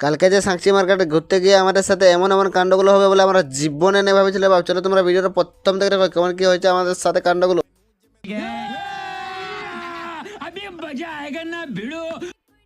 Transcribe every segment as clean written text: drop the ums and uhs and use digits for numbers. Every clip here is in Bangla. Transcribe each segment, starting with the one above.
কালকে যে সাংচি মার্কেটে ঘুরতে গিয়ে আমাদের সাথে এমন এমন কাণ্ডগুলো হবে বলে আমরা জীবনে নেই ভাবেছিলাম। চলো তোমরা ভিডিওটা প্রথম থেকে দেখো কেমন কি হয়েছে আমাদের সাথে কাণ্ডগুলো।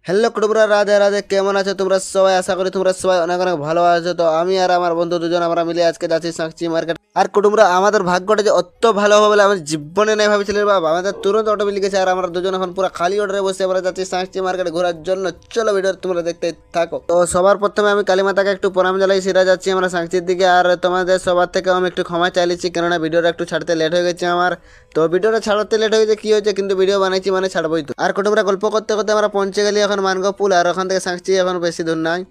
হ্যালো কুটুমরা, রাধে রাধে, কেমন আছো তোমরা সবাই? আশা করি তোমরা সবাই অনেক অনেক ভালো আছো। তো আমি আর আমার বন্ধু দুজন আমরা মিলে আজকে যাচ্ছি সাংচি মার্কেট। আর কুটুমরা আমাদের ভাগ্যটা যে অত ভালো হবে বলে আমি জীবনে নেই ভাবছিলাম। বাবা আমাদের তুরন্ত অটো মিলে গেছে আর আমরা দুজন এখন পুরো খালি অর্ডারে বসে আমরা যাচ্ছি সাংচি মার্কেট ঘোরার জন্য। চলো ভিডিও তোমরা দেখতে থাকো। তো সবার প্রথমে আমি কালীমাতাকে একটু প্রণাম জানাই, সেটা যাচ্ছি আমরা সাংচির দিকে। আর তোমাদের সবার থেকে আমি একটু ক্ষমা চাইছি, কেননা ভিডিওটা একটু ছাড়তে লেট হয়ে গেছে আমার। তো ভিডিওটা ছাড়তে লেট হয়ে গেছে কি হয়েছে, কিন্তু ভিডিও বানাইছি মানে ছাড়বই তো। আর কুটুমরা গল্প করতে করতে আমরা পৌঁছে গেলি এখন মানগাঁও পুল, আর ওখান থেকে সাংচি এখন বেশি দূর নাই।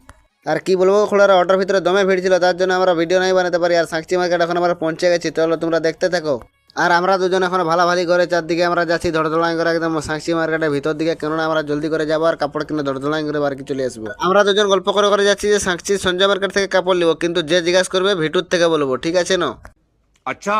আর কি বলবো, খোলার অটোর ভিতরে দমে ভিড় ছিল, তার জন্য আমরা ভিডিও নাই বানাতে পারি। আর সাংচি মার্কেট এখন আমরা পৌঁছে গেছি, চলো তোমরা দেখতে থাকো। আর আমরা দুজন এখন ভালাভালি করে চারদিকে আমরা যাচ্ছি ধড়ধড়াই করে একদম সাংচি মার্কেটের ভিতর দিকে, কেননা আমরা জলদি করে যাবো আর কাপড় কিনে ধড়ধড়াই করে বাড়ি চলে আসবো। আমরা দুজন গল্প করে করে যাচ্ছি যে সাংচি সঞ্জয় মার্কেট থেকে কাপড় নিবো, কিন্তু যে জিজ্ঞাসা করবে ভিটুর থেকে বলবো, ঠিক আছে না? अच्छा।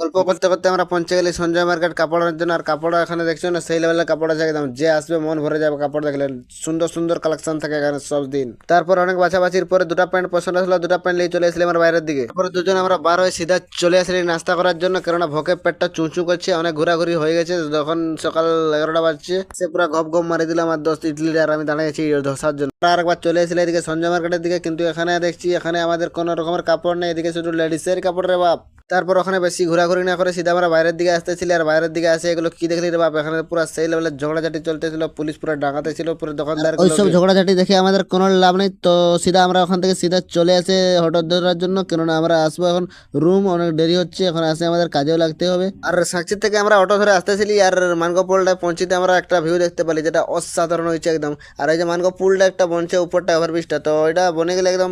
গল্প করতে করতে আমরা পৌঁছে গেলি সঞ্জয় মার্কেট কাপড়ের জন্য। আর কাপড় এখানে দেখছো না, সেই লেভেলের কাপড় আছে একদম, যে আসবে মন ভরে যাবে কাপড় দেখলে। সুন্দর সুন্দর কালেকশন থাকে এখানে সব দিন। তারপর অনেক বাছাবাছির পরে দুটা প্যান্ট পছন্দ আসলো, দুটা প্যান্ট নিয়ে চলে আসলাম আমার বাইরের দিকে। তারপরে দুজন আমরা বার হয়ে সিধা চলে আসলি নাস্তা করার জন্য, কেননা ভোকে পেটটা চুঁচু করছে, অনেক ঘোরাঘুরি হয়ে গেছে। যখন সকাল 11টা বাজছে সে পুরো গপ গপ মারি দিলাম আমার দোস্ত ইডলি, আর আমি দাঁড়িয়েছি ধসার জন্য। আর একবার চলে এসেছিল এদিকে সঞ্জয় মার্কেটের দিকে, কিন্তু এখানে দেখছি এখানে আমাদের কোনো রকমের কাপড় নেই, এদিকে শুধু লেডিসের কাপড় রে বাপ। তারপর ওখানে বেশি ঘোরাঘুরি না করে সিধা আমরা বাইরের দিকে আসতেছিল। আর বাইরের দিকে আসে এগুলো কি দেখলি রে বাপ, এখানে পুরো সেই লেভেলের ঝগড়াঝাটি চলতেছিল, পুলিশ পুরো ডাঙাতে ছিল পুরো দোকানদার। ওইসব ঝগড়াঝাটি দেখে আমাদের কোনো লাভ নেই, তো সিধা আমরা ওখান থেকে সিধা চলে আসে অটো ধরার জন্য, কেননা আমরা আসবো এখন রুম, অনেক দেরি হচ্ছে এখন, আসে আমাদের কাজেও লাগতে হবে। আর সাংচির থেকে আমরা অটো ধরে আসতেছিলি, আর মানগাঁও পুলটা পৌঁছিতে আমরা একটা ভিউ দেখতে পারি যেটা অসাধারণ হয়েছে একদম। আর এই যে মানগাঁও পুলটা একটা বনছে উপরটা ওভারব্রিজটা, তো এটা বনে গেলে একদম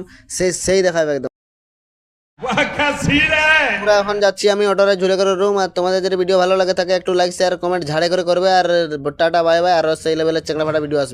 সেই দেখাবে একদম। वाह क्या सीन है। আমরা এখন যাচ্ছি আমি অটোরে ঝুলে করে রুম। আর তোমাদের যদি ভিডিও ভালো লাগে থাকে একটু লাইক শেয়ার কমেন্ট ঝাড়ে করে করবে। আর টাটা বাই বাই, আর সেই লেভেলের চেংড়া ফাটা ভিডিও আসবে।